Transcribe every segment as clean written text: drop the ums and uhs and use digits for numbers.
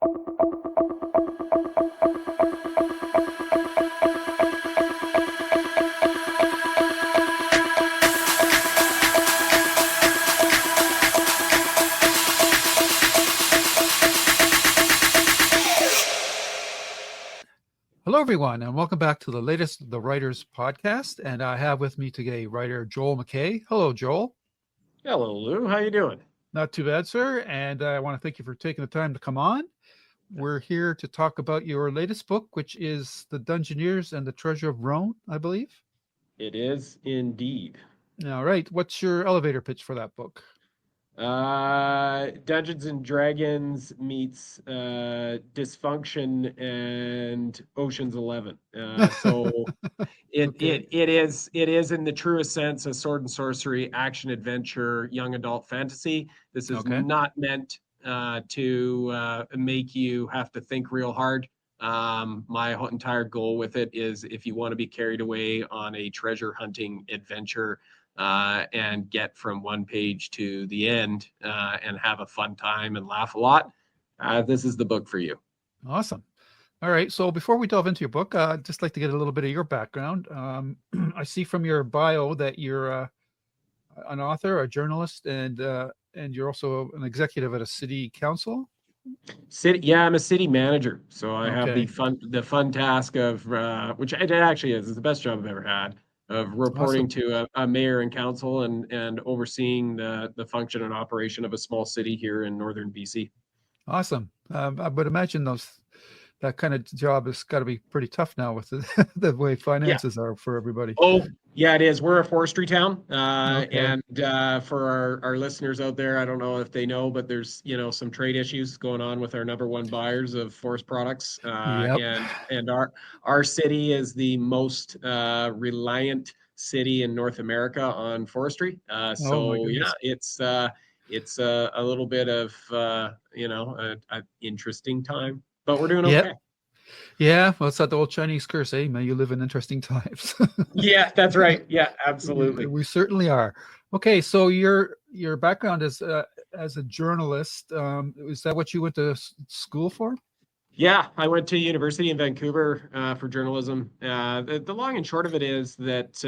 Hello, everyone, and welcome back to the latest The Writers podcast. And I have with me today writer Joel McKay. Hello, Joel. Hello, Lou. How you doing? Not too bad, sir. And I want to thank you for taking the time to come on. We're here to talk about your latest book, which is The Dungeoneers and the Treasure of Roan, I believe. It is indeed. All right. What's your elevator pitch for that book? Dungeons and Dragons meets Dysfunction and Ocean's 11. So it is in the truest sense a sword and sorcery action adventure young adult fantasy. This is not meant to make you have to think real hard. My entire goal with it is if you want to be carried away on a treasure hunting adventure and get from one page to the end and have a fun time and laugh a lot, this is the book for you. Awesome. All right. So before we delve into your book, I'd just like to get a little bit of your background. I see from your bio that you're an author, a journalist, and you're also an executive at a city council. I'm a city manager. So I have the fun task of, which it actually is the best job I've ever had, of reporting to a mayor and council and overseeing the function and operation of a small city here in northern BC. Awesome. I would imagine that kind of job has got to be pretty tough now with the way finances are for everybody. Oh, yeah, it is. We're a forestry town. And for our listeners out there, I don't know if they know, but there's, some trade issues going on with our number one buyers of forest products. And our city is the most reliant city in North America on forestry. It's a little bit of, an interesting time. But we're doing okay. Yeah, well, it's that old Chinese curse, eh? May you live in interesting times. Yeah, that's right. Yeah, absolutely. We certainly are. Okay, so your background is as a journalist. Is that what you went to school for? Yeah, I went to university in Vancouver for journalism. The long and short of it is that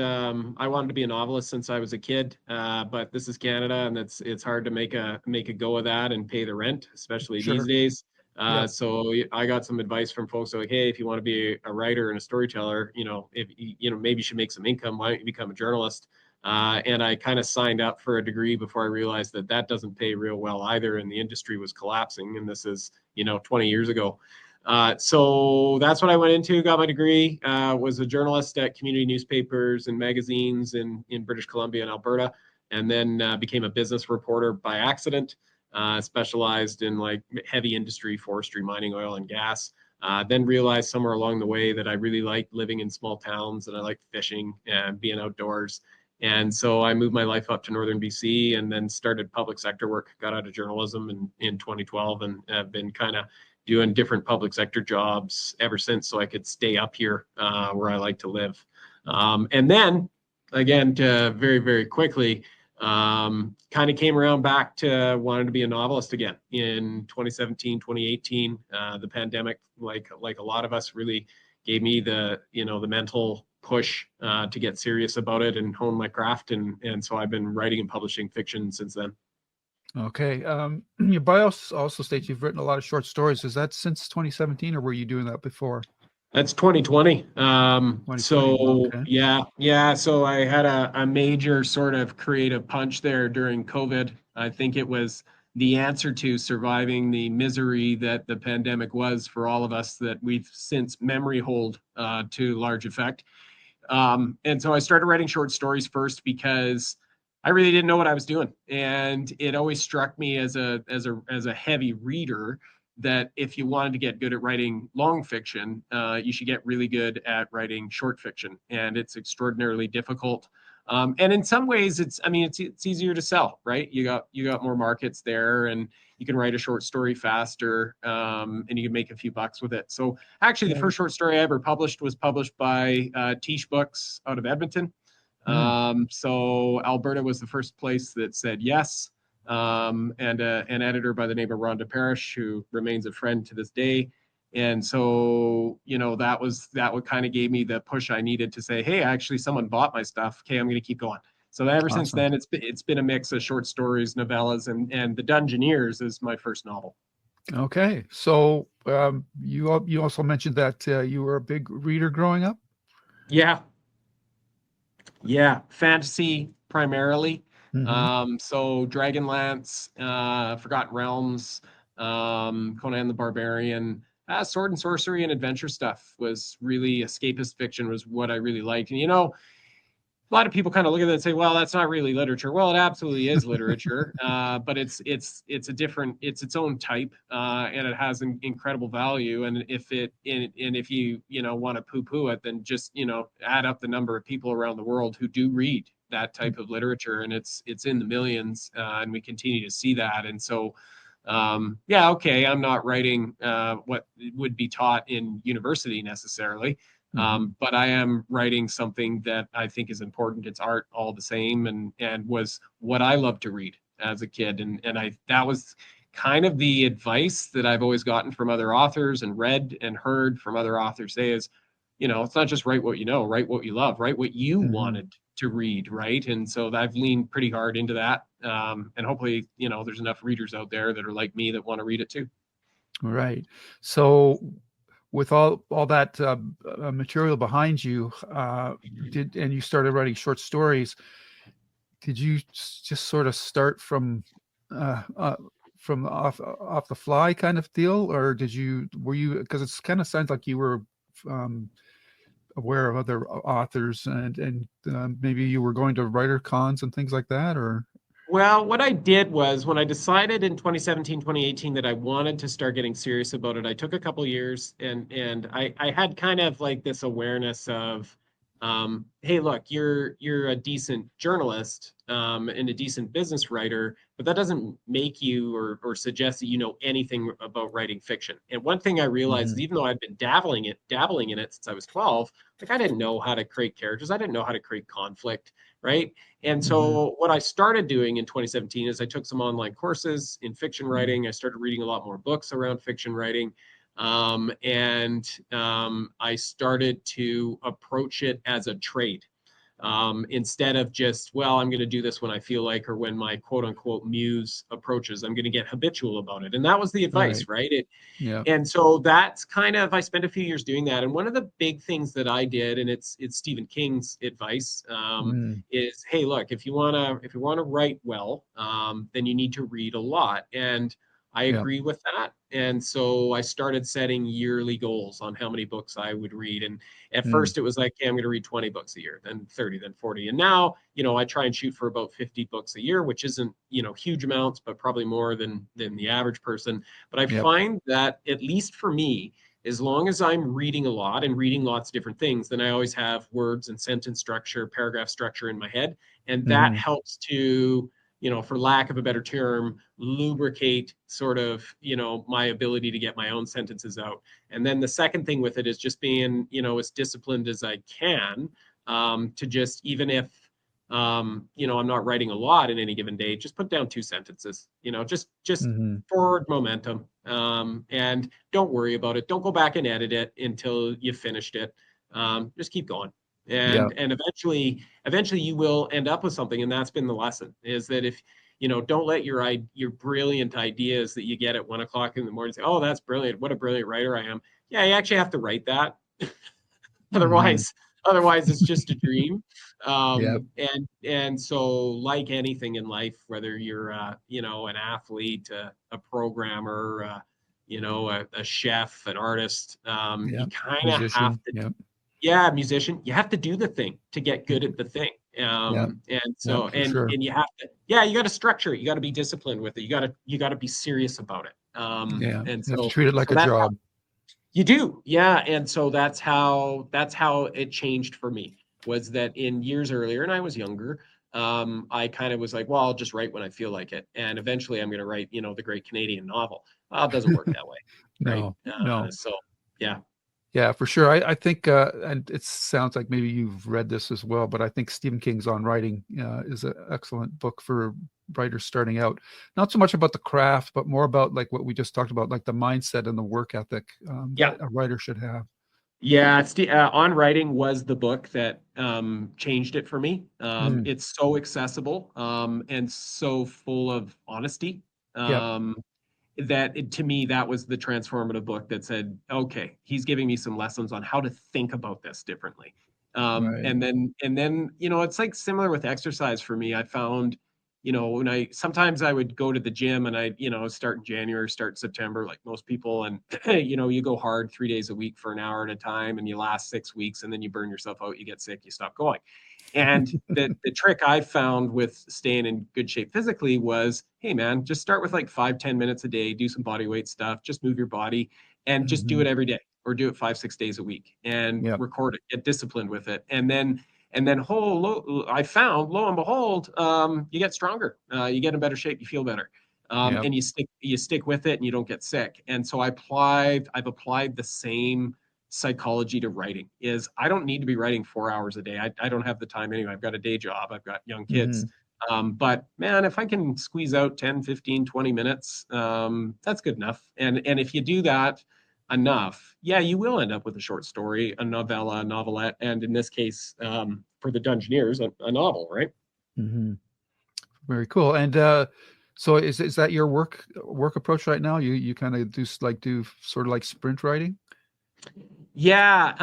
I wanted to be a novelist since I was a kid, but this is Canada, and it's hard to make a go of that and pay the rent, especially these days. So I got some advice from folks like, hey, if you want to be a writer and a storyteller, maybe you should make some income. Why don't you become a journalist? And I kind of signed up for a degree before I realized that doesn't pay real well either. And the industry was collapsing. And this is, 20 years ago. So that's what I went into, got my degree, was a journalist at community newspapers and magazines in British Columbia and Alberta, and then became a business reporter by accident. Specialized in like heavy industry, forestry, mining, oil, and gas. Then realized somewhere along the way that I really liked living in small towns and I liked fishing and being outdoors. And so I moved my life up to northern BC and then started public sector work, got out of journalism in 2012 and have been kind of doing different public sector jobs ever since so I could stay up here where I like to live. And then, again, to very, very quickly, kind of came around back to wanting to be a novelist again in 2017, 2018. The pandemic, like a lot of us, really gave me the mental push to get serious about it and hone my craft. And so I've been writing and publishing fiction since then. Okay. Your bio also states you've written a lot of short stories. Is that since 2017 or were you doing that before? That's 2020. 2020. So okay. yeah. So I had a major sort of creative punch there during COVID. I think it was the answer to surviving the misery that the pandemic was for all of us that we've since memory hold to large effect. And so I started writing short stories first because I really didn't know what I was doing. And it always struck me as a heavy reader that if you wanted to get good at writing long fiction, you should get really good at writing short fiction. And it's extraordinarily difficult. And in some ways, it's easier to sell, right? You got more markets there, and you can write a short story faster, and you can make a few bucks with it. So actually, the first short story I ever published was published by Tyche Books out of Edmonton. So Alberta was the first place that said yes. and an editor by the name of Rhonda Parrish, who remains a friend to this day. And so, that would kind of gave me the push I needed to say, hey, actually someone bought my stuff. Okay, I'm going to keep going. So ever since then, it's been a mix of short stories, novellas, and the Dungeoneers is my first novel. Okay, so you also mentioned that you were a big reader growing up. Yeah, fantasy primarily. So Dragonlance, Forgotten Realms, Conan the Barbarian, sword and sorcery and adventure stuff was really escapist fiction was what I really liked. And a lot of people kind of look at it and say, well, that's not really literature. Well, it absolutely is literature, but it's a different, it's its own type, and it has an incredible value. And if you want to poo-poo it, then just add up the number of people around the world who do read that type of literature, and it's in the millions, and we continue to see that. And so, okay, I'm not writing what would be taught in university necessarily. But I am writing something that I think is important. It's art all the same, and was what I loved to read as a kid. And that was kind of the advice that I've always gotten from other authors and read and heard from other authors say is, it's not just write what you know, write what you love, write what you wanted to read, right? And so I've leaned pretty hard into that. And hopefully, there's enough readers out there that are like me that want to read it too. Right. So with all that material behind you, and you started writing short stories, did you just sort of start from off the fly kind of deal, or were you, because it kind of sounds like you were aware of other authors and maybe you were going to writer cons and things like that, or? Well, what I did was when I decided in 2017, 2018 that I wanted to start getting serious about it, I took a couple of years and I had kind of like this awareness of, hey, look, you're a decent journalist and a decent business writer, but that doesn't make you or suggest that you know anything about writing fiction. And one thing I realized is even though I've been dabbling in it since I was 12, like I didn't know how to create characters. I didn't know how to create conflict, right? And so what I started doing in 2017 is I took some online courses in fiction writing. I started reading a lot more books around fiction writing. I started to approach it as a trade. Instead of just, well, I'm going to do this when I feel like, or when my quote unquote muse approaches, I'm going to get habitual about it. And that was the advice, right? And so that's kind of, I spent a few years doing that. And one of the big things that I did, and it's Stephen King's advice, is, hey, look, if you want to write well, then you need to read a lot. And I agree with that. And so I started setting yearly goals on how many books I would read. And at first it was like, hey, I'm going to read 20 books a year, then 30, then 40. And now, I try and shoot for about 50 books a year, which isn't, huge amounts, but probably more than the average person. But I find that, at least for me, as long as I'm reading a lot and reading lots of different things, then I always have words and sentence structure, paragraph structure in my head. And that helps to, for lack of a better term, lubricate sort of, my ability to get my own sentences out. And then the second thing with it is just being, as disciplined as I can, to just, even if, I'm not writing a lot in any given day, just put down 2 sentences, just forward momentum, and don't worry about it. Don't go back and edit it until you finished it. Just keep going. And eventually you will end up with something. And that's been the lesson, is that if, don't let your brilliant ideas that you get at 1 o'clock in the morning say, oh, that's brilliant. What a brilliant writer I am. Yeah, you actually have to write that. Otherwise it's just a dream. And so, like anything in life, whether you're an athlete, a programmer, a chef, an artist, you kind of have to musician, you have to do the thing to get good at the thing. And so, and you have to, you got to structure it. You got to be disciplined with it. You got to be serious about it. And so you have to treat it like a job. You do. Yeah. And so that's how it changed for me, was that in years earlier, and I was younger, I kind of was like, well, I'll just write when I feel like it. And eventually I'm going to write, the great Canadian novel. Well, it doesn't work that way. Right. No. So, yeah. Yeah, for sure. I think, and it sounds like maybe you've read this as well, but I think Stephen King's On Writing is an excellent book for writers starting out, not so much about the craft, but more about like what we just talked about, like the mindset and the work ethic Yeah. that a writer should have. Yeah, On Writing was the book that changed it for me. It's so accessible and so full of honesty. Yep. To me, that was the transformative book that said, okay, he's giving me some lessons on how to think about this differently. Right. And then, it's like similar with exercise for me. I found, when sometimes I would go to the gym and start in January, start September, like most people. And, you go hard 3 days a week for an hour at a time and you last 6 weeks and then you burn yourself out, you get sick, you stop going. And the trick I found with staying in good shape physically was, hey man, just start with like 5-10 minutes a day, do some body weight stuff, just move your body and just do it every day or do it 5-6 days a week and Yep. record it, get disciplined with it. And then I found, lo and behold, you get stronger, you get in better shape, you feel better. Yep. And you stick with it and you don't get sick. And so I've applied the same psychology to writing. Is I don't need to be writing 4 hours a day. I don't have the time anyway. I've got a day job. I've got young kids. But man, if I can squeeze out 10, 15, 20 minutes, that's good enough. And if you do that enough, yeah, you will end up with a short story, a novella, a novelette, and in this case, for the Dungeoneers, a novel, right? Very cool. And so is that your work approach right now? You kind of do sort of like sprint writing? Yeah,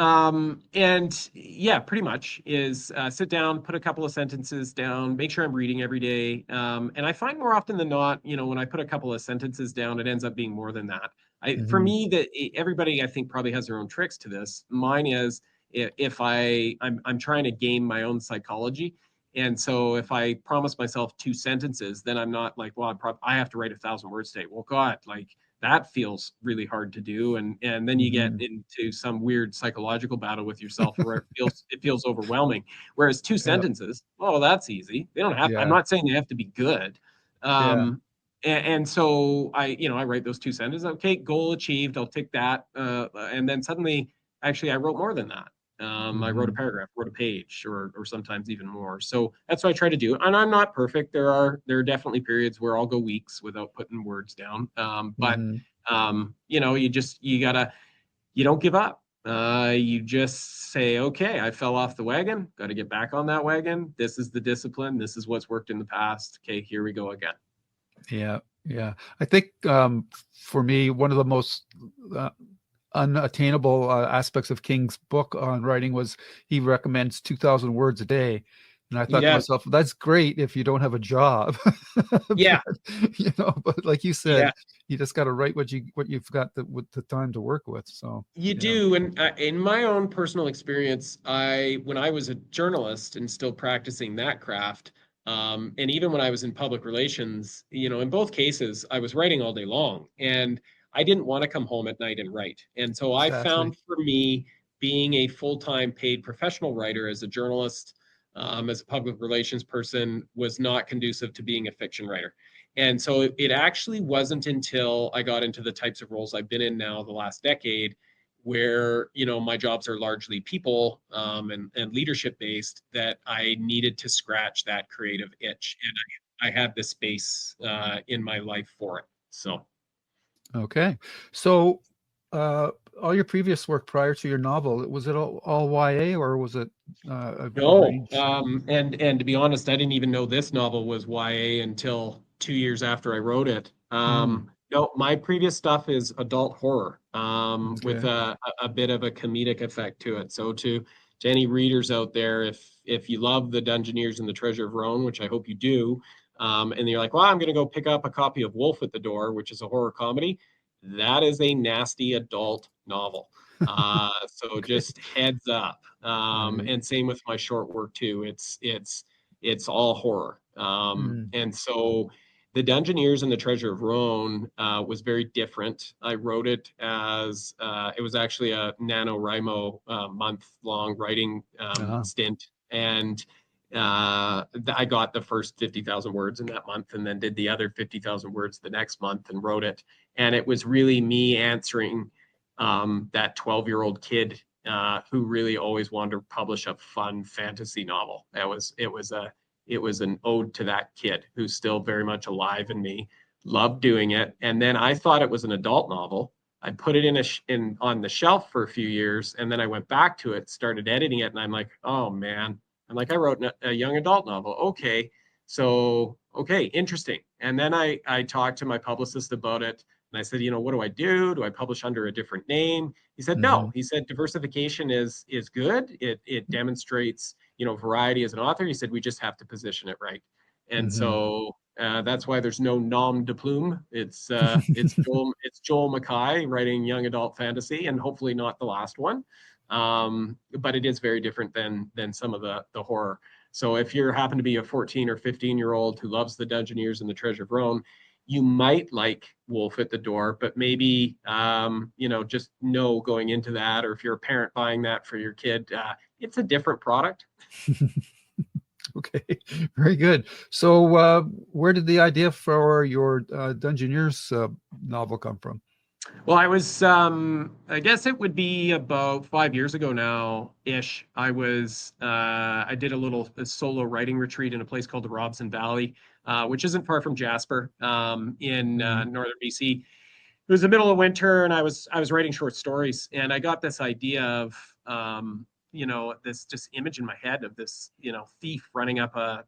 and yeah, pretty much is sit down, put a couple of sentences down, make sure I'm reading every day. And I find more often than not, when I put a couple of sentences down, it ends up being more than that. For me, that everybody I think probably has their own tricks to this. Mine is if I'm trying to game my own psychology. And so if I promise myself 2 sentences, then I'm not like, well, I have to write 1,000 words today. Well, God, like that feels really hard to do. And then you get into some weird psychological battle with yourself where it feels overwhelming. Whereas 2 sentences, oh, that's easy. They don't have, I'm not saying they have to be good. And so I write those 2 sentences. Okay, goal achieved. I'll tick that. And then suddenly, actually, I wrote more than that. I wrote a paragraph, wrote a page, or sometimes even more. So that's what I try to do. And I'm not perfect. There are definitely periods where I'll go weeks without putting words down. But you don't give up. You just say, okay, I fell off the wagon. Got to get back on that wagon. This is the discipline. This is what's worked in the past. Okay, here we go again. Yeah. I think for me, one of the most unattainable aspects of King's book on writing was he recommends 2,000 words a day. And I thought to myself, that's great if you don't have a job. But like you said, you just got to write what you've got the time to work with. So you do. And in my own personal experience, when I was a journalist and still practicing that craft, and even when I was in public relations, in both cases, I was writing all day long and I didn't want to come home at night and write. And so I found for me, being a full-time paid professional writer as a journalist, as a public relations person, was not conducive to being a fiction writer. And so it actually wasn't until I got into the types of roles I've been in now the last decade, where my jobs are largely people and leadership based, that I needed to scratch that creative itch, and I had the space in my life for it. So. Okay. So all your previous work prior to your novel, was it all YA or was it no? And to be honest, I didn't even know this novel was YA until 2 years after I wrote it. No, my previous stuff is adult horror with a bit of a comedic effect to it. So to any readers out there, if you love the Dungeoneers and the Treasure of Roan, which I hope you do, and you're like, well, I'm going to go pick up a copy of Wolf at the Door, which is a horror comedy, that is a nasty adult novel. So just heads up. And same with my short work too. It's all horror. And so the Dungeoneers and the Treasure of Roan was very different. I wrote it as it was actually a NaNoWriMo month-long writing stint, and I got the first 50,000 words in that month, and then did the other 50,000 words the next month and wrote it. And it was really me answering that 12-year-old kid who really always wanted to publish a fun fantasy novel. It was it was an ode to that kid who's still very much alive in me. Loved doing it. And then I thought it was an adult novel. I put it in on the shelf for a few years, and then I went back to it, started editing it, and I'm like, oh man, I'm like, I wrote a young adult novel. Okay, so okay, interesting. And then I talked to my publicist about it, and I said, what do I do? Do I publish under a different name? He said, Mm-hmm. no. He said diversification is good. It demonstrates variety as an author. He said we just have to position it right, and Mm-hmm. so that's why there's no nom de plume. It's Joel McKay writing young adult fantasy, and hopefully not the last one. But it is very different than some of the horror. So if you happen to be a 14 or 15-year-old who loves the Dungeoneers and the Treasure of Roan, you might like Wolf at the Door, but maybe just know going into that, or if you're a parent buying that for your kid, it's a different product. Okay, very good. So, where did the idea for your Dungeoneers novel come from? Well, I was, I guess it would be about 5 years ago now ish. I did a solo writing retreat in a place called the Robson Valley, which isn't far from Jasper, in northern BC. It was the middle of winter, and I was writing short stories, and I got this idea of, this just image in my head of this, thief running up a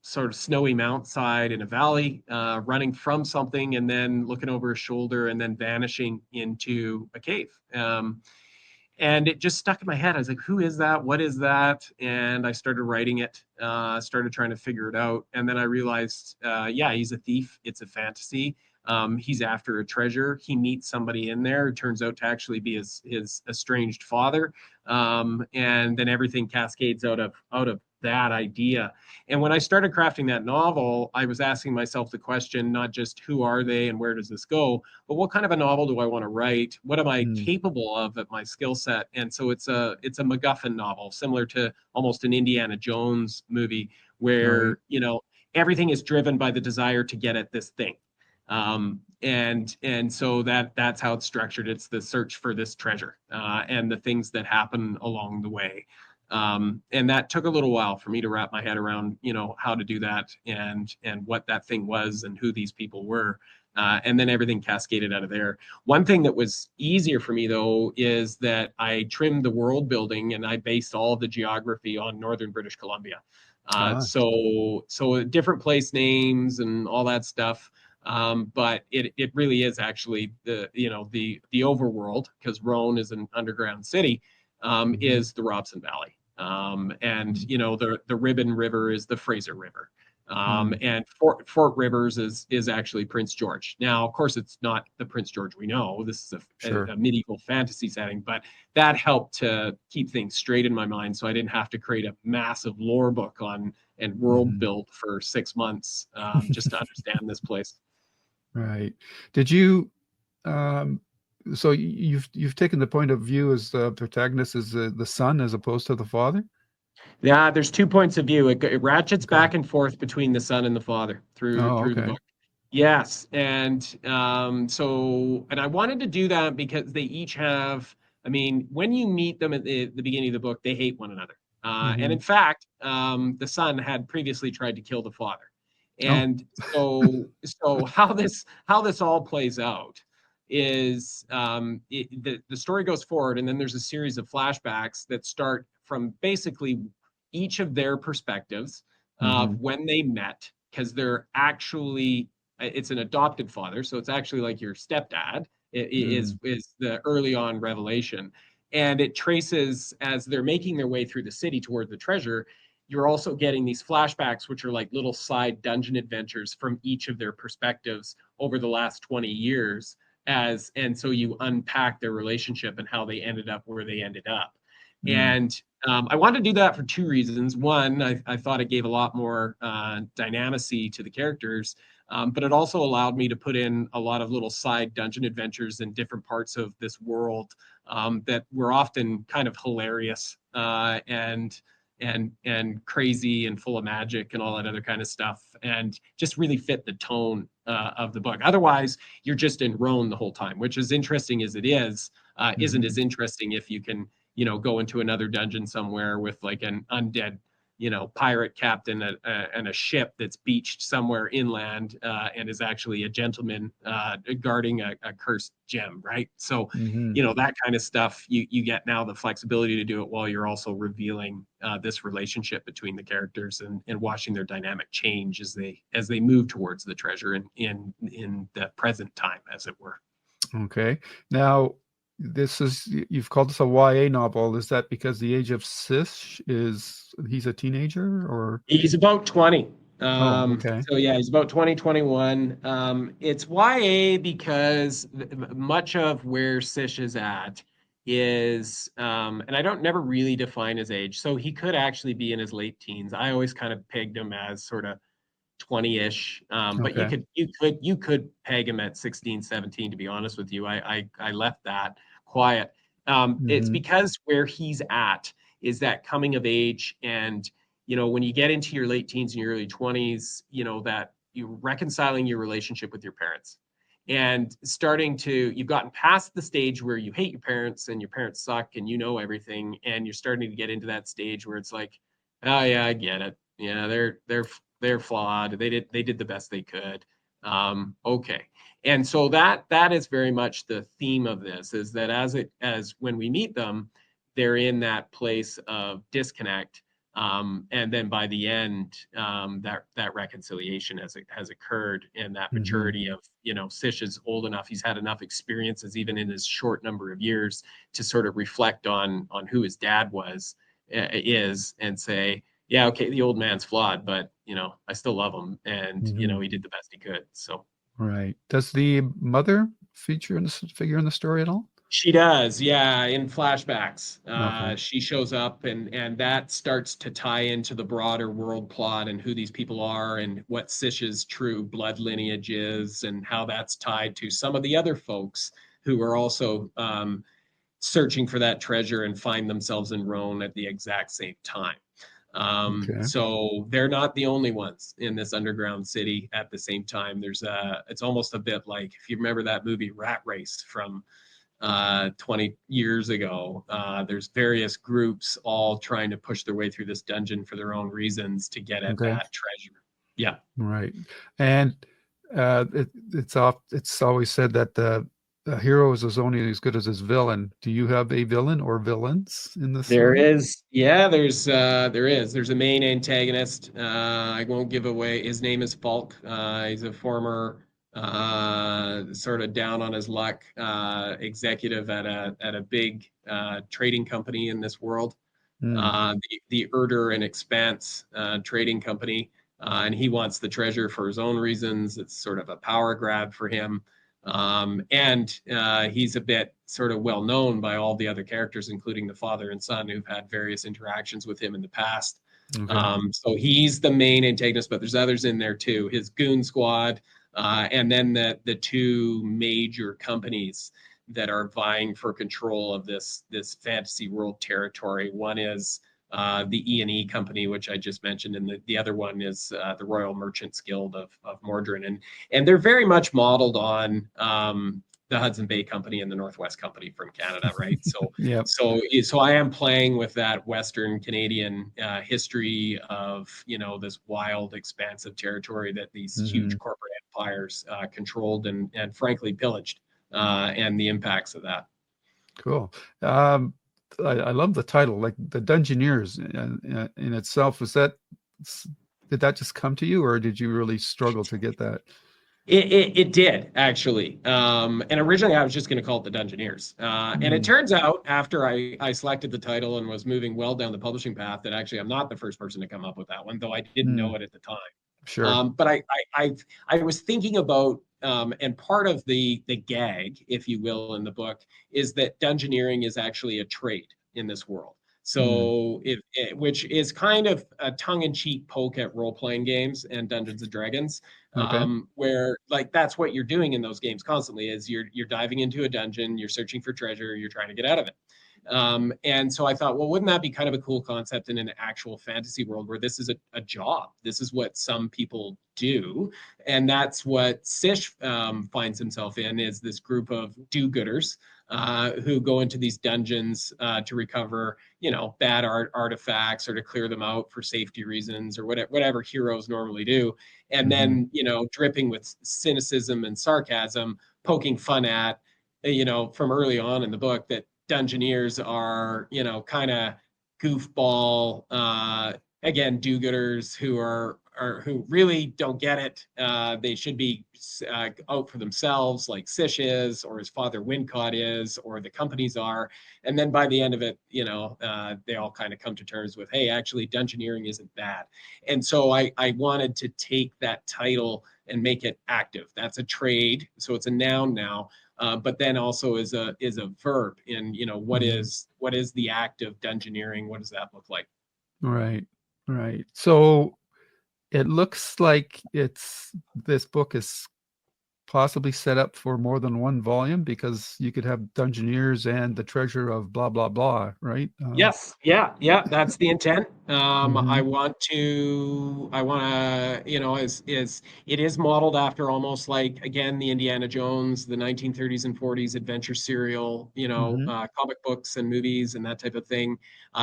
sort of snowy mountainside in a valley, running from something and then looking over his shoulder and then vanishing into a cave. And it just stuck in my head. I was like, who is that? What is that? And I started writing it, started trying to figure it out. And then I realized, he's a thief. It's a fantasy. He's after a treasure. He meets somebody in there who turns out to actually be his estranged father. And then everything cascades out of that idea. And when I started crafting that novel, I was asking myself the question, not just who are they and where does this go, but what kind of a novel do I want to write? What am I capable of at my skill set? And so it's a MacGuffin novel, similar to almost an Indiana Jones movie, where, everything is driven by the desire to get at this thing. And so that's how it's structured. It's the search for this treasure, and the things that happen along the way. And that took a little while for me to wrap my head around, how to do that and what that thing was and who these people were. And then everything cascaded out of there. One thing that was easier for me, though, is that I trimmed the world building and I based all of the geography on northern British Columbia. So different place names and all that stuff. But it really is actually the overworld, because Roan is an underground city, is the Robson Valley. And the Ribbon River is the Fraser River. And Fort Rivers is actually Prince George. Now, of course, it's not the Prince George we know. This is a medieval fantasy setting, but that helped to keep things straight in my mind, so I didn't have to create a massive lore book and world build for 6 months just to understand this place. Right. Did you? So you've taken the point of view as the protagonist as the son as opposed to the father? Yeah, there's 2 points of view. It ratchets back and forth between the son and the father through the book. Yes, and I wanted to do that because they each have. I mean, when you meet them at the beginning of the book, they hate one another. And in fact, the son had previously tried to kill the father. And so how this all plays out is the story goes forward, and then there's a series of flashbacks that start from basically each of their perspectives of when they met, because it's an adopted father, so it's actually like your stepdad. Is the early on revelation, and it traces as they're making their way through the city toward the treasure. You're also getting these flashbacks, which are like little side dungeon adventures from each of their perspectives over the last 20 years. And so you unpack their relationship and how they ended up where they ended up. And I wanted to do that for 2 reasons. One, I thought it gave a lot more dynamicy to the characters, but it also allowed me to put in a lot of little side dungeon adventures in different parts of this world that were often kind of hilarious and crazy and full of magic and all that other kind of stuff, and just really fit the tone of the book. Otherwise, you're just in Roan the whole time, which, as interesting as it is, isn't as interesting if you can, go into another dungeon somewhere with like an undead, pirate captain and a ship that's beached somewhere inland and is actually a gentleman guarding a cursed gem, right? So, Hmm. that kind of stuff, you get now the flexibility to do it while you're also revealing this relationship between the characters and watching their dynamic change as they move towards the treasure in the present time, as it were. Okay. Now, you've called this a YA novel. Is that because the age of Sish he's a teenager or? He's about 20. Oh, okay. So yeah, he's about 20, 21. It's YA because much of where Sish is at is, and I don't never really define his age. So he could actually be in his late teens. I always kind of pegged him as sort of 20-ish. But Okay. you could peg him at 16, 17, to be honest with you. I left that quiet. It's Hmm. because where he's at is that coming of age, and when you get into your late teens and your early 20s, that you're reconciling your relationship with your parents and you've gotten past the stage where you hate your parents and your parents suck and everything, and you're starting to get into that stage where it's like, oh yeah, I get it. Yeah, they're flawed. They did the best they could. Okay. And so that is very much the theme of this, is that as when we meet them, they're in that place of disconnect. And then by the end, that reconciliation has occurred, and that Hmm. maturity of, Sish is old enough, he's had enough experiences, even in his short number of years, to sort of reflect on who his dad is, and say, yeah, okay, the old man's flawed, but I still love him, and Hmm. he did the best he could. So Right. Does the mother figure in the story at all? she does, yeah, in flashbacks. Okay. She shows up, and that starts to tie into the broader world plot and who these people are and what Sish's true blood lineage is and how that's tied to some of the other folks who are also searching for that treasure and find themselves in Roan at the exact same time. Okay. So they're not the only ones in this underground city at the same time. It's almost a bit like, if you remember that movie Rat Race from 20 years ago. There's various groups all trying to push their way through this dungeon for their own reasons to get at Okay. that treasure. Yeah. Right. And it's always said that the hero is only as good as his villain. Do you have a villain or villains in this There story? is, yeah, there's a main antagonist. I won't give away. His name is Falk. He's a former sort of down on his luck executive at a big trading company in this world, Hmm. the Erder and Expanse trading company, and he wants the treasure for his own reasons. It's sort of a power grab for him. And he's a bit sort of well known by all the other characters, including the father and son, who've had various interactions with him in the past. Okay. So he's the main antagonist, but there's others in there too. His goon squad, and then the two major companies that are vying for control of this fantasy world territory. One is the E&E company, which I just mentioned, and the other one is the Royal Merchants Guild of Mordrin, and they're very much modeled on the Hudson Bay Company and the Northwest Company from Canada, right? So Yep. so I am playing with that Western Canadian history of this wild, expansive territory that these Hmm. huge corporate empires controlled and frankly pillaged, and the impacts of that. Cool. I love the title, like the Dungeoneers in itself. Did that just come to you, or did you really struggle to get that? It did actually, and originally I was just going to call it the Dungeoneers, and it Mm, turns out after I selected the title and was moving well down the publishing path that actually I'm not the first person to come up with that one, though I didn't mm, know it at the time. sure. But I was thinking about, and part of the gag, if you will, in the book is that dungeoneering is actually a trade in this world. Mm, So which is kind of a tongue-in-cheek poke at role-playing games and Dungeons and Dragons, okay. where like that's what you're doing in those games constantly is you're diving into a dungeon, you're searching for treasure, you're trying to get out of it. And so I thought, well, wouldn't that be kind of a cool concept in an actual fantasy world where this is a job? This is what some people do. And that's what Sish finds himself in, is this group of do-gooders who go into these dungeons to recover, bad artifacts or to clear them out for safety reasons or whatever heroes normally do. And then, dripping with cynicism and sarcasm, poking fun at, from early on in the book that Dungeoneers are, kind of goofball, again, do-gooders who really don't get it. They should be out for themselves, like Sish is, or his father Wincott is, or the companies are. And then by the end of it, they all kind of come to terms with, hey, actually, dungeoneering isn't bad. And so I wanted to take that title and make it active. That's a trade, so it's a noun now. But then also is a verb in, what is the act of dungeoneering? What does that look like? Right. So it looks like this book is possibly set up for more than one volume, because you could have Dungeoneers and the Treasure of blah blah blah, right? Yes, yeah, that's the intent. Mhm. I want to, it is modeled after almost like, again, the Indiana Jones, the 1930s and 40s adventure serial, Mhm. comic books and movies and that type of thing.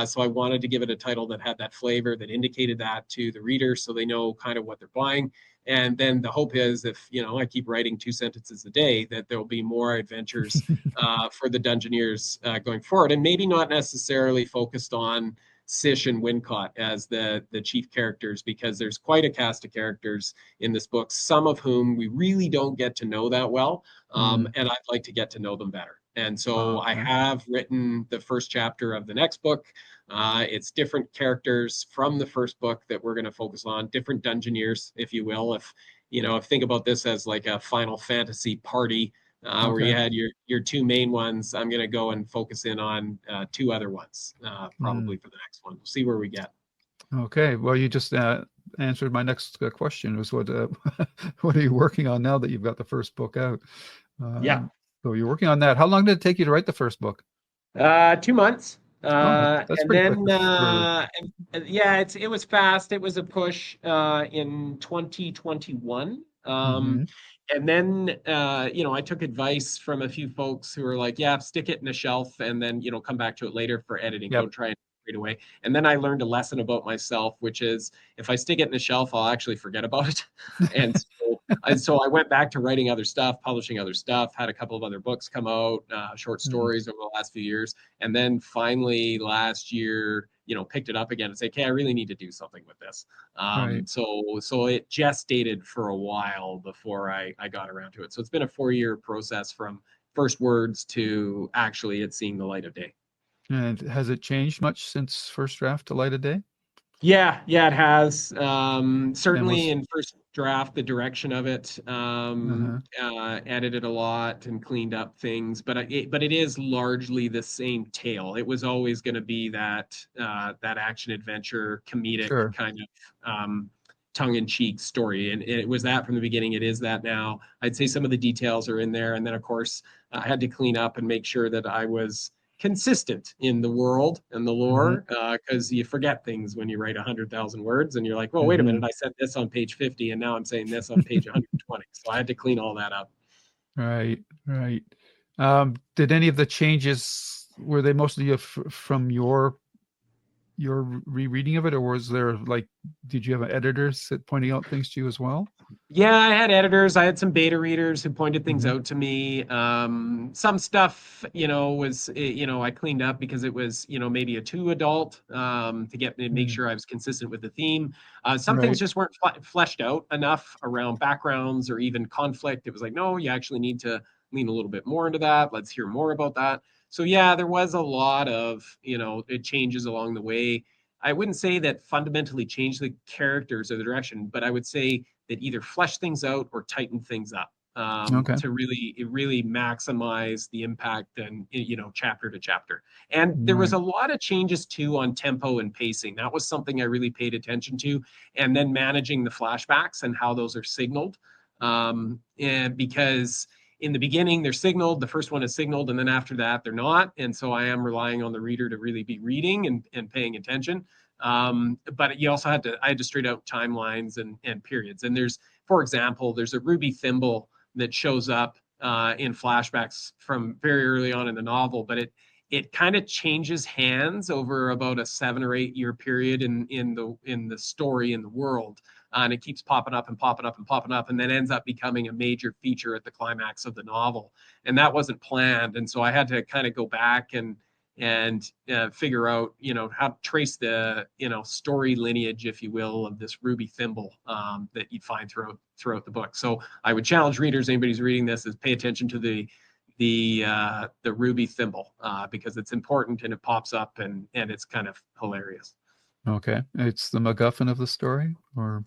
So I wanted to give it a title that had that flavor, that indicated that to the reader, so they know kind of what they're buying. And then the hope is, if I keep writing 2 sentences a day, that there will be more adventures for the Dungeoneers going forward, and maybe not necessarily focused on Sish and Wincott as the chief characters, because there's quite a cast of characters in this book, some of whom we really don't get to know that well, Mm. and I'd like to get to know them better. And so I Okay. have written the first chapter of the next book. It's different characters from the first book that we're going to focus on, different Dungeoneers, if you will. If think about this as like a Final Fantasy party, where you Okay. had your 2 main ones. I'm going to go and focus in on 2 other ones, probably Mm. for the next one. We'll see where we get. Okay. Well, you just answered my next question. Was what what are you working on now that you've got the first book out? Yeah. So you're working on that. How long did it take you to write the first book? 2 months. Oh, that's And pretty quick then, for. yeah, it was fast. It was a push in 2021. Mhm. And then, I took advice from a few folks who were like, yeah, stick it in a shelf and then, come back to it later for editing. Yep. Don't try and right away. And then I learned a lesson about myself, which is, if I stick it in a shelf, I'll actually forget about it. And so I went back to writing other stuff, publishing other stuff, had a couple of other books come out, short Mm. stories over the last few years. And then finally last year, picked it up again and say, okay, I really need to do something with this. Right. So it gestated for a while before I got around to it. So it's been a 4-year process from first words to actually it seeing the light of day. And has it changed much since first draft to light of day? Yeah, it has. And Certainly was in first draft, the direction of it, uh-huh. edited a lot and cleaned up things, but it is largely the same tale. It was always going to be that action adventure comedic Sure. kind of tongue-in-cheek story, and it was that from the beginning. It is that now. I'd say some of the details are in there, and then of course I had to clean up and make sure that I was consistent in the world and the Mhm. lore, because you forget things when you write 100,000 words and you're like, well, wait a minute, Mhm. I said this on page 50 and now I'm saying this on page 120. So I had to clean all that up. Right. Did any of the changes, were they mostly from your rereading of it, or was there like, did you have an editor pointing out things to you as well? Yeah, I had editors. I had some beta readers who pointed things Mhm. out to me. Some stuff, was, I cleaned up because it was, maybe a too adult, to make Mm. sure I was consistent with the theme. Some things Right. just weren't fleshed out enough around backgrounds or even conflict. It was like, no, you actually need to lean a little bit more into that. Let's hear more about that. So yeah, there was a lot of, it changes along the way. I wouldn't say that fundamentally changed the characters or the direction, but I would say that either flesh things out or tighten things up, Okay. to really maximize the impact and chapter to chapter. And there was Right. a lot of changes too on tempo and pacing. That was something I really paid attention to, and then managing the flashbacks and how those are signaled, and because in the beginning they're signaled, the first one is signaled, and then after that they're not, and so I am relying on the reader to really be reading and paying attention. But you also I had to straight out timelines and periods. And there's, for example, there's a ruby thimble that shows up in flashbacks from very early on in the novel, but it kind of changes hands over about a 7 or 8 year period in the story, in the world. And it keeps popping up and popping up and popping up, and then ends up becoming a major feature at the climax of the novel. And that wasn't planned. And so I had to kind of go back and figure out, how to trace the, story lineage, if you will, of this ruby thimble that you find throughout the book. So I would challenge readers, anybody who's reading this, is pay attention to the ruby thimble because it's important and it pops up and it's kind of hilarious. Okay, it's the MacGuffin of the story, or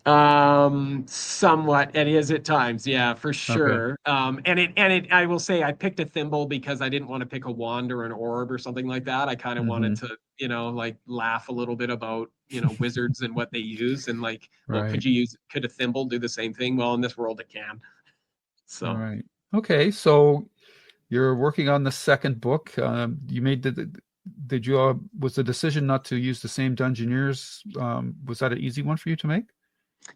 somewhat it is at times, yeah, for sure. Okay. I will say I picked a thimble because I didn't want to pick a wand or an orb or something like that. I kind of wanted to, like laugh a little bit about, wizards and what they use, and like, well, Right. could a thimble do the same thing? Well, in this world it can. So All right. Okay, so you're working on the second book. You made was the decision not to use the same Dungeoneers, was that an easy one for you to make?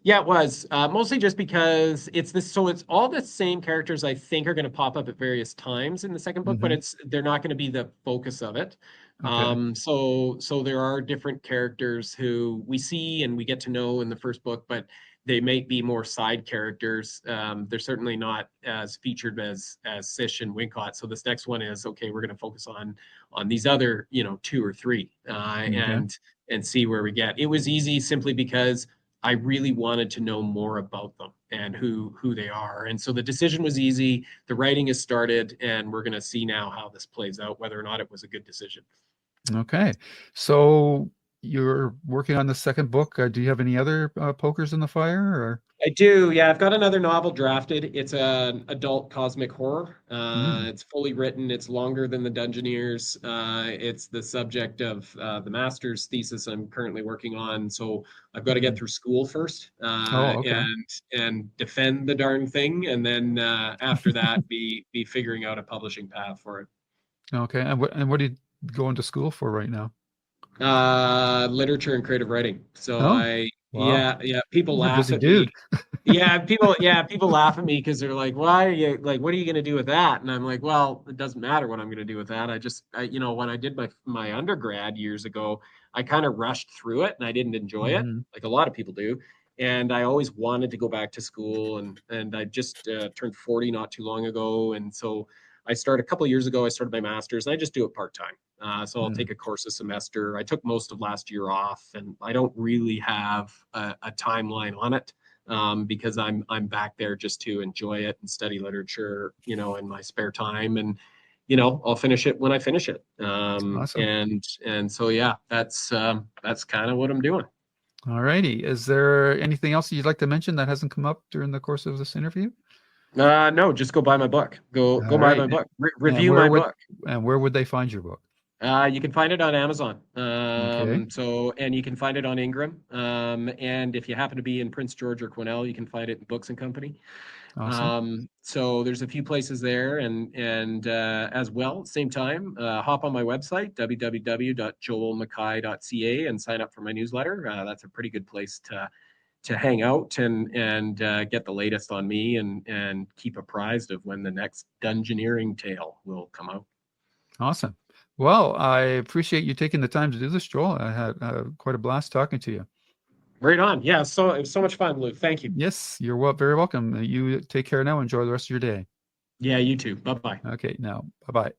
yeah, it was mostly just because it's all the same characters I think are going to pop up at various times in the second book, but they're not going to be the focus of it. Okay. So there are different characters who we see and we get to know in the first book, but they may be more side characters. They're certainly not as featured as Sish and Wincott. So this next one is, okay, we're going to focus on these other, 2 or 3 Okay. and see where we get. It was easy simply because I really wanted to know more about them and who they are. And so the decision was easy. The writing has started, and we're going to see now how this plays out, whether or not it was a good decision. Okay. So you're working on the second book. Do you have any other pokers in the fire, or? I do, yeah. I've got another novel drafted. It's an adult cosmic horror. Mm. It's fully written. It's longer than the Dungeoneers. It's the subject of the master's thesis I'm currently working on. So I've got to get through school first Oh, okay. and defend the darn thing, and then after that, be figuring out a publishing path for it. Okay. And what are you going to school for right now? Literature and creative writing. So Oh, wow. people You're a laugh busy at me. dude. People laugh at me because they're like, why are you like, what are you going to do with that? And I'm like, well, it doesn't matter what I'm going to do with that. When I did my undergrad years ago, I kind of rushed through it and I didn't enjoy it like a lot of people do. And I always wanted to go back to school, and I just turned 40 not too long ago. And so a couple of years ago, I started my master's, and I just do it part-time. So I'll take a course a semester. I took most of last year off, and I don't really have a timeline on it because I'm back there just to enjoy it and study literature, in my spare time. And I'll finish it when I finish it. Awesome. And so yeah, that's kind of what I'm doing. All righty. Is there anything else you'd like to mention that hasn't come up during the course of this interview? No, just go buy my book. Go All buy right. my book. And Review my book. where would they find your book? You can find it on Amazon. Okay. And you can find it on Ingram. And if you happen to be in Prince George or Quesnel, you can find it in Books and Company. Awesome. So there's a few places there, and as well, same time, hop on my website, www.joelmckay.ca, and sign up for my newsletter. That's a pretty good place to hang out and get the latest on me and keep apprised of when the next Dungeoneering tale will come out. Awesome. Well, I appreciate you taking the time to do this, Joel. I had quite a blast talking to you. Right on. Yeah, so it was so much fun, Luke. Thank you. Yes, you're very welcome. You take care now. Enjoy the rest of your day. Yeah, you too. Bye-bye. Okay, now, bye-bye.